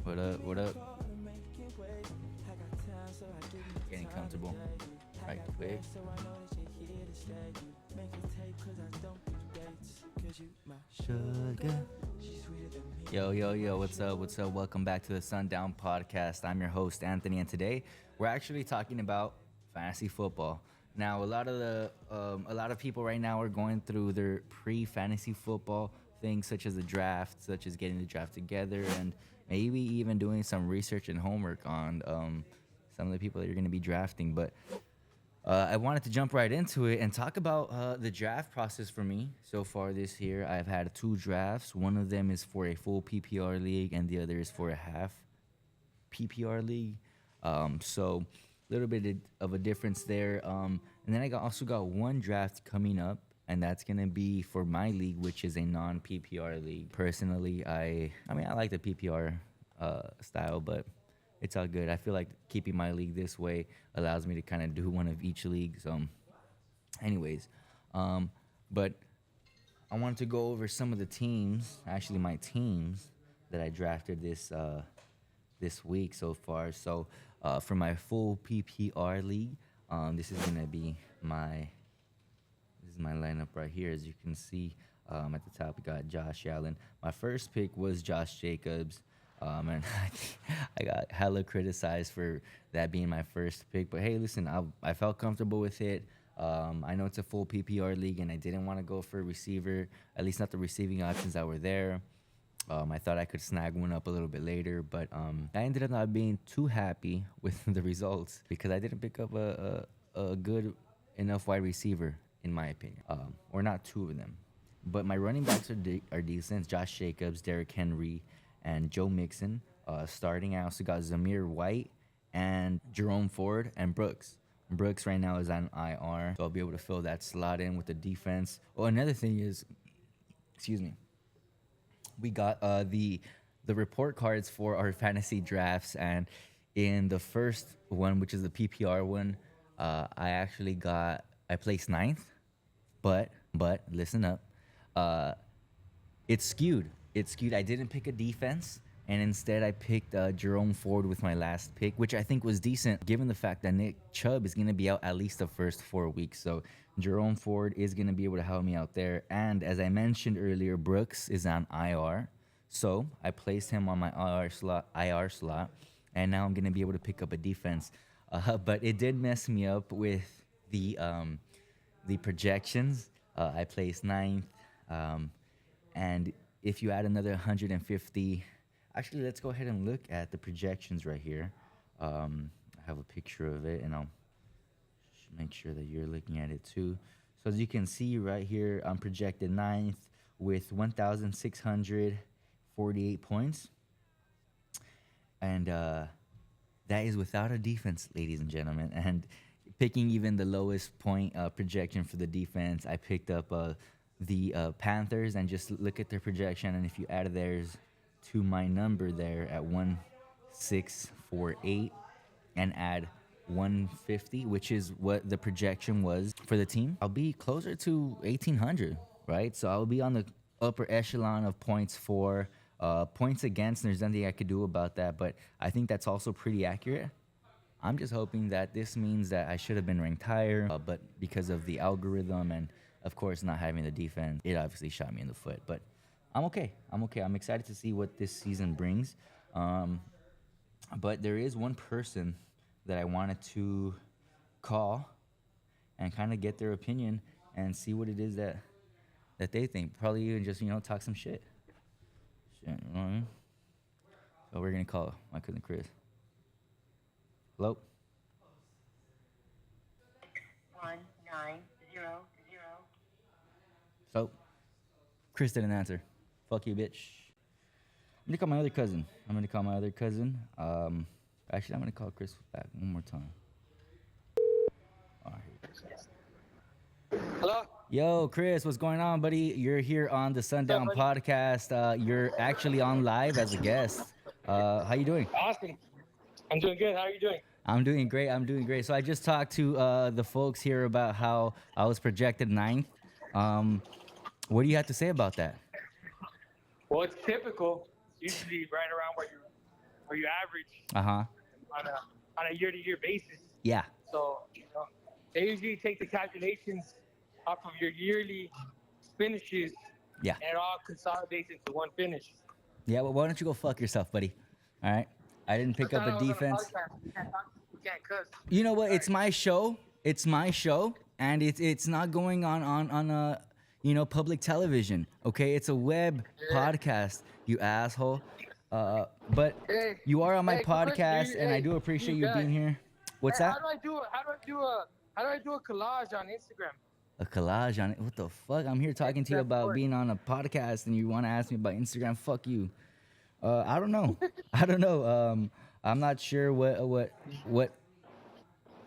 What up? What up? Getting comfortable right quick. Sugar. Yo, yo, yo, what's up? What's up? Welcome back to the Sundown Podcast. I'm your host, Anthony, and today we're actually talking about fantasy football. Now, a lot of people right now are going through their pre-fantasy football things, such as the draft, such as getting the draft together, and maybe even doing some research and homework on some of the people that you're going to be drafting. But I wanted to jump right into it and talk about the draft process for me so far this year. I've had 2 drafts. One of them is for a full PPR league, and the other is for a half PPR league. So a little bit of a difference there. And then I also got one draft coming up, and that's going to be for my league, which is a non-PPR league. Personally, I like the PPR style, but it's all good. I feel like keeping my league this way allows me to kind of do one of each league. So anyways, but I wanted to go over some of the teams, actually my teams that I drafted this week so far. So for my full PPR league, this is going to be my lineup right here. As you can see, at the top, we got Josh Allen. My first pick was Josh Jacobs. And I got hella criticized for that being my first pick. But hey, listen, I felt comfortable with it. I know it's a full PPR league, and I didn't want to go for a receiver, at least not the receiving options that were there. I thought I could snag one up a little bit later, but I ended up not being too happy with the results because I didn't pick up a good enough wide receiver, in my opinion, or not 2 of them. But my running backs are decent. Josh Jacobs, Derrick Henry, and Joe Mixon. Starting, I also got Zamir White and Jerome Ford and Brooks. Brooks right now is on IR, so I'll be able to fill that slot in with the defense. Oh, another thing is, we got the report cards for our fantasy drafts, and in the first one, which is the PPR one, I placed 9th, but listen up, it's skewed. I didn't pick a defense, and instead I picked Jerome Ford with my last pick, which I think was decent given the fact that Nick Chubb is going to be out at least the first 4 weeks. So Jerome Ford is going to be able to help me out there. And as I mentioned earlier, Brooks is on IR. So I placed him on my IR slot, and now I'm going to be able to pick up a defense. But it did mess me up with the projections. I placed 9th, and if you add another 150, actually, let's go ahead and look at the projections right here. I have a picture of it, and I'll make sure that you're looking at it too. So as you can see right here, I'm projected 9th with 1,648 points. And that is without a defense, ladies and gentlemen. And picking even the lowest point projection for the defense, I picked up the Panthers, and just look at their projection, and if you add theirs to my number there at 1,648 and add 150, which is what the projection was for the team, I'll be closer to 1,800, right? So I'll be on the upper echelon of points for. Points against, there's nothing I could do about that, but I think that's also pretty accurate. I'm just hoping that this means that I should have been ranked higher, but because of the algorithm and of course, not having the defense, it obviously shot me in the foot. But I'm okay. I'm excited to see what this season brings. But there is one person that I wanted to call and kind of get their opinion and see what it is that they think. Probably even just, talk some shit. You know what I mean? So we're going to call my cousin Chris. Hello? 1900. So, Chris didn't answer. Fuck you, bitch. I'm gonna call my other cousin. Actually, I'm gonna call Chris back one more time. All right. Hello? Yo, Chris, what's going on, buddy? You're here on the Sundown Podcast. You're actually on live as a guest. How you doing? Awesome. I'm doing good. How are you doing? I'm doing great. I'm doing great. So I just talked to the folks here about how I was projected ninth. Um, what do you have to say about that? Well, it's typical. Usually right around where you average Uh huh. on a year-to-year basis. Yeah. So they usually take the calculations off of your yearly finishes, Yeah. and it all consolidates into one finish. Yeah. Well, why don't you go fuck yourself, buddy? All right. I didn't I pick up thought a I was on a defense. podcast. We can't cuss. You know what? All It's right. my show. It's my show, and it's not going on a public television. Okay, it's a web Yeah. podcast. You asshole. But Hey, you are on my hey, quick question. podcast, and I do appreciate you being here. What's Hey, that? how do I do a collage on Instagram? A collage on it. What the fuck? I'm here talking to you Instagram about story. being on a podcast, and you want to ask me about Instagram? Fuck you. I don't know. I don't know. I'm not sure what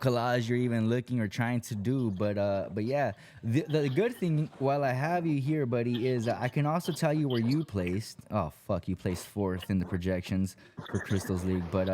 collage you're even looking or trying to do, but yeah. The good thing while I have you here, buddy, is I can also tell you where you placed. Oh fuck, you placed fourth in the projections for Crystals League, but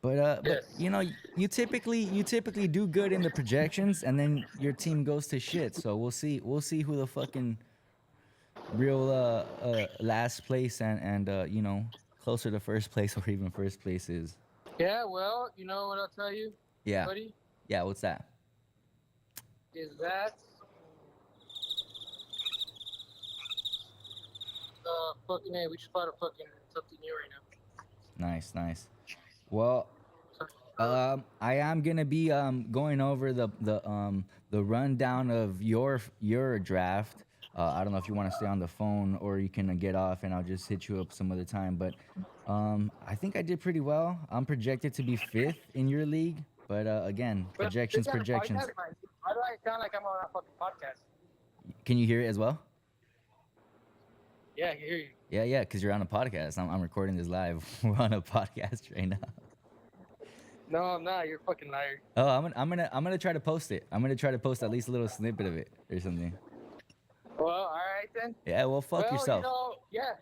Yes. you typically do good in the projections, and then your team goes to shit. So we'll see who the fucking real last place and closer to first place or even first place is. Yeah, well, you know what I'll tell you, Yeah. buddy, Yeah, what's that? is that fucking hey, we just bought a fucking something new right now. Nice. Well, I am gonna be going over the rundown of your draft. I don't know if you want to stay on the phone or you can get off, and I'll just hit you up some other time. But I think I did pretty well. I'm projected to be fifth in your league, but again, But projections. this is a podcast, man. Why do I sound like I'm on a fucking podcast? Can you hear it as well? Yeah, I hear you. Yeah, because you're on a podcast. I'm recording this live. We're on a podcast right now. No, I'm not. You're a fucking liar. Oh, I'm gonna try to post it. I'm gonna try to post at least a little snippet of it or something. Well, all right then. Yeah, well, fuck well, yourself. Yeah,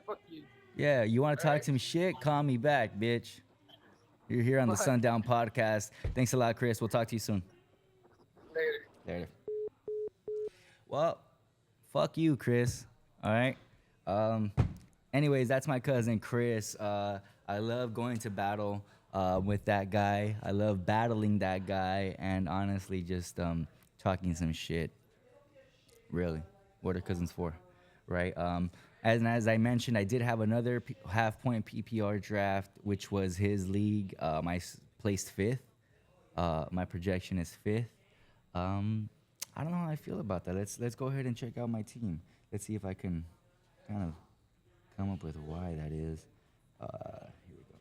fuck you. Yeah, you want to talk Alright. some shit? Call me back, bitch. You're here on the Fuck. Sundown Podcast. Thanks a lot, Chris. We'll talk to you soon. Later. Later. Well, fuck you, Chris. All right. Anyways, that's my cousin Chris. I love going to battle with that guy. I love battling that guy, and honestly, just talking some shit. Really, what are cousins for, right? As I mentioned, I did have another half-point PPR draft, which was his league. Placed fifth. My projection is fifth. I don't know how I feel about that. Let's go ahead and check out my team. Let's see if I can kind of come up with why that is. Here we go.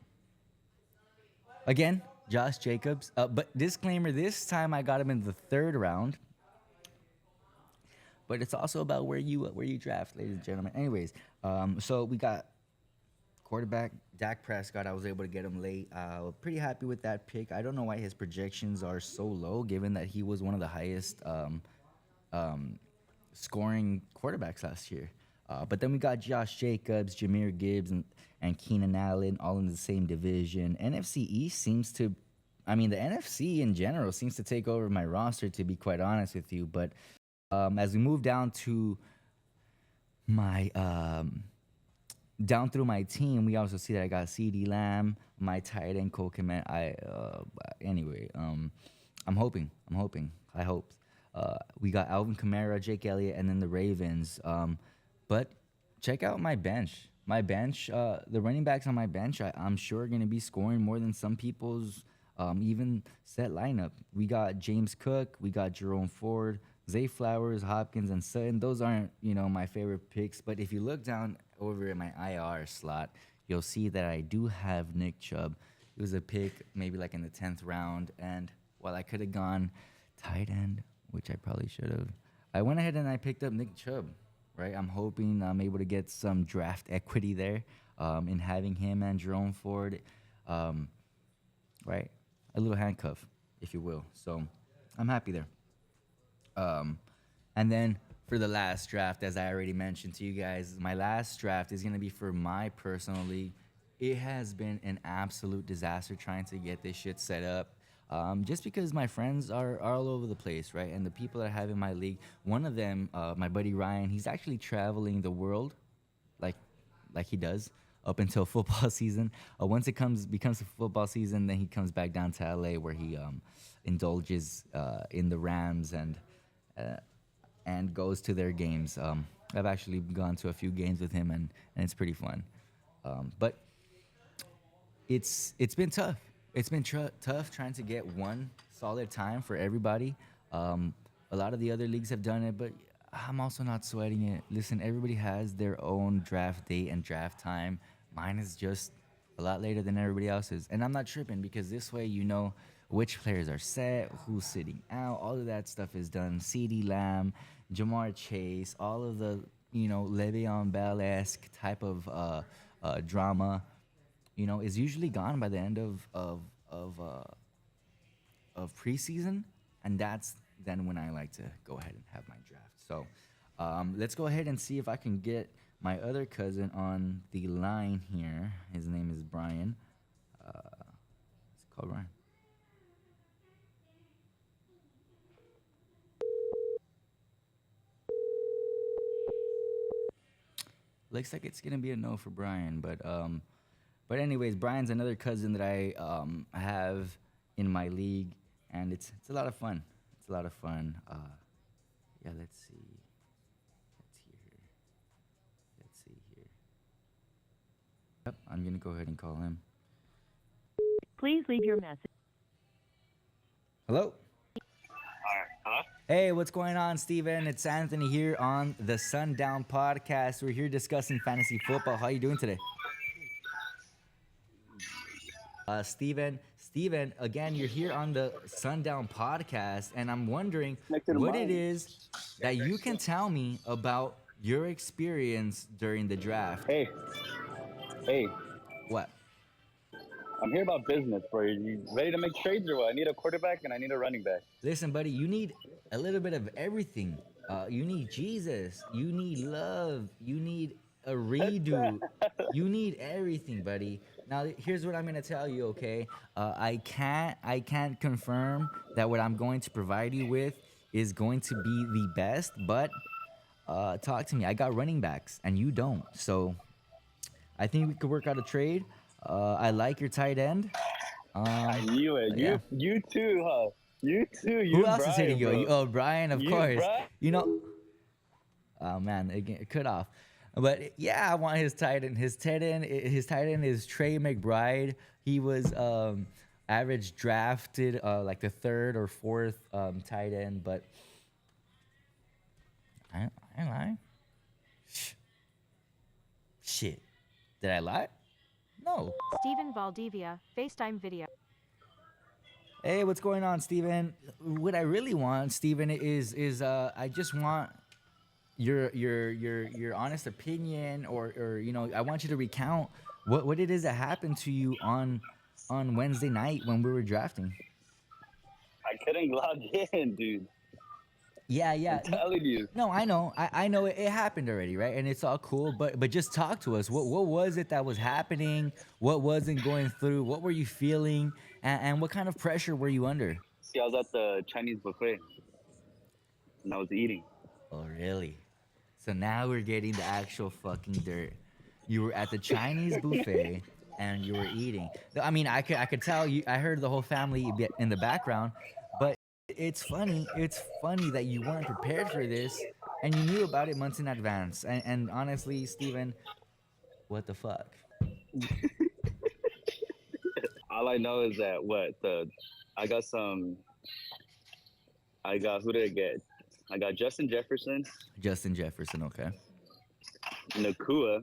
Again, Josh Jacobs. But disclaimer: this time I got him in the third round. But it's also about where you draft, ladies and gentlemen. Anyways, so we got quarterback Dak Prescott. I was able to get him late. Pretty happy with that pick. I don't know why his projections are so low, given that he was one of the highest scoring quarterbacks last year. But then we got Josh Jacobs, Jahmyr Gibbs, and Keenan Allen, all in the same division. NFC East seems to, I mean, the NFC in general seems to take over my roster, to be quite honest with you. But as we move down to my down through my team, we also see that I got CeeDee Lamb, my tight end Cole Kmet. Anyway, I'm hoping. I hope. We got Alvin Kamara, Jake Elliott, and then the Ravens. But check out my bench. The running backs on my bench, I'm sure are going to be scoring more than some people's even set lineup. We got James Cook, we got Jerome Ford, Zay Flowers, Hopkins, and Sutton. Those aren't, my favorite picks. But if you look down over in my IR slot, you'll see that I do have Nick Chubb. It was a pick maybe like in the 10th round. And while I could have gone tight end, which I probably should have, I went ahead and I picked up Nick Chubb, right? I'm hoping I'm able to get some draft equity there in having him and Jerome Ford, right? A little handcuff, if you will. So I'm happy there. And then for the last draft, as I already mentioned to you guys, my last draft is going to be for my personal league. it has been an absolute disaster trying to get this shit set up. Just because my friends are all over the place, right? And the people that I have in my league, one of them, my buddy Ryan, he's actually traveling the world, like like he does up until football season. Once it becomes a football season, then he comes back down to LA where he indulges in the Rams uh, and goes to their games. I've actually gone to a few games with him, and it's pretty fun. But it's been tough. It's been tough trying to get one solid time for everybody. A lot of the other leagues have done it, but I'm also not sweating it. Listen, everybody has their own draft date and draft time. Mine is just a lot later than everybody else's, and I'm not tripping because this way you know which players are set, who's sitting out. All of that stuff is done. CeeDee Lamb, Jamar Chase, all of the Le'Veon Bell-esque type of drama, is usually gone by the end of preseason, and that's then when I like to go ahead and have my draft. So let's go ahead and see if I can get my other cousin on the line here. His name is Brian. Let's call Brian. Looks like it's gonna be a no for Brian, but anyways, Brian's another cousin that I have in my league, and it's a lot of fun. It's a lot of fun. Yeah, let's see. Let's see here. Yep, I'm gonna go ahead and call him. Please leave your message. Hello. Huh? Hey, what's going on, Steven? It's Anthony here on the Sundown Podcast. We're here discussing fantasy football. How are you doing today? Steven, again, you're here on the Sundown Podcast, and I'm wondering what it is that you can tell me about your experience during the draft. Hey, What? I'm here about business, bro. You ready to make trades or what? I need a quarterback and I need a running back. Listen, buddy, you need a little bit of everything. You need Jesus. You need love. You need a redo. You need everything, buddy. Now, here's what I'm gonna tell you, okay? I can't confirm that what I'm going to provide you with is going to be the best, but talk to me. I got running backs, and you don't. So I think we could work out a trade. I like your tight end. I knew it. Yeah. You too, huh? You too. Who else is hitting Brian, you? bro. Oh, Brian, of You, course. Brian? Oh man, it cut off. But yeah, I want his tight end. His tight end is Trey McBride. He was average drafted like the third or fourth tight end. But I lie. Shit, did I lie? No. Steven Valdivia, FaceTime video. Hey, what's going on, Steven? What I really want, Steven, is I just want your honest opinion, or I want you to recount what it is that happened to you on Wednesday night when we were drafting. I couldn't log in, dude. Yeah. I'm telling you. No, I know. I know it happened already, right? And it's all cool, but just talk to us. What was it that was happening? What wasn't going through? What were you feeling? And what kind of pressure were you under? See, I was at the Chinese buffet and I was eating. Oh, really? So now we're getting the actual fucking dirt. You were at the Chinese buffet and you were eating. I mean, I could tell you. I heard the whole family in the background, but it's funny. It's funny that you weren't prepared for this and you knew about it months in advance. And honestly, Steven, what the fuck? All I know is that who did I get? I got Justin Jefferson, Justin Jefferson, okay. Nakua.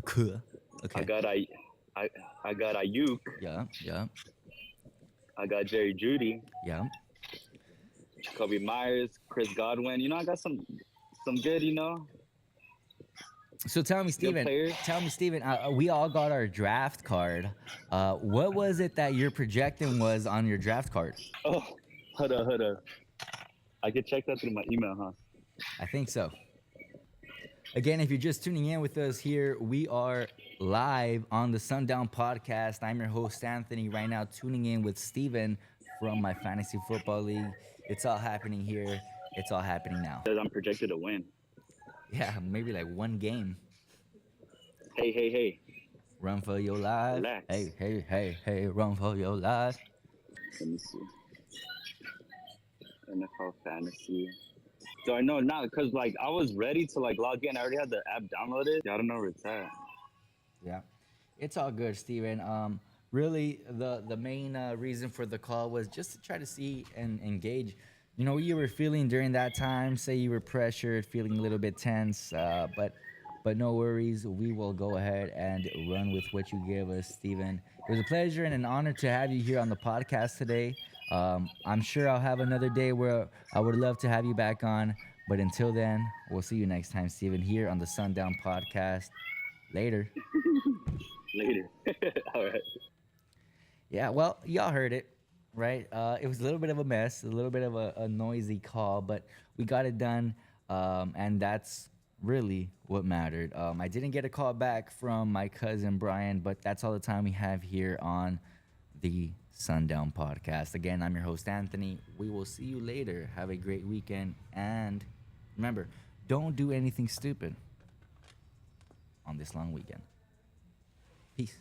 Cool. Okay. I got Ayuk. Yeah. I got Jerry Jeudy, Yeah. Kobe Myers, Chris Godwin. I got some good, So tell me, Steven. players. We all got our draft card. What was it that your projecting was on your draft card? Oh, hold up. I could check that through my email, huh? I think so. Again, if you're just tuning in with us here, we are live on the Sundown Podcast. I'm your host, Anthony, right now tuning in with Steven from my Fantasy Football League. It's all happening here. It's all happening now. Says I'm projected to win. Yeah, maybe like one game. Hey. Run for your life. Relax. Hey, run for your life. Let me see. NFL Fantasy. So I know now because like I was ready to like log in. I already had the app downloaded. I don't know where it's at. Yeah, it's all good, Steven. Really, the main reason for the call was just to try to see and engage. You know, what you were feeling during that time. Say you were pressured, feeling a little bit tense, but no worries. We will go ahead and run with what you gave us, Steven. It was a pleasure and an honor to have you here on the podcast today. I'm sure I'll have another day where I would love to have you back on. But until then, we'll see you next time, Steven, here on the Sundown Podcast. Later. Later. All right. Yeah, well, y'all heard it, right? It was a little bit of a mess, a little bit of a noisy call, but we got it done, and that's really what mattered. I didn't get a call back from my cousin Brian, but that's all the time we have here on the Sundown Podcast. Again, I'm your host, Anthony. We will see you later. Have a great weekend, and remember, don't do anything stupid on this long weekend. Peace.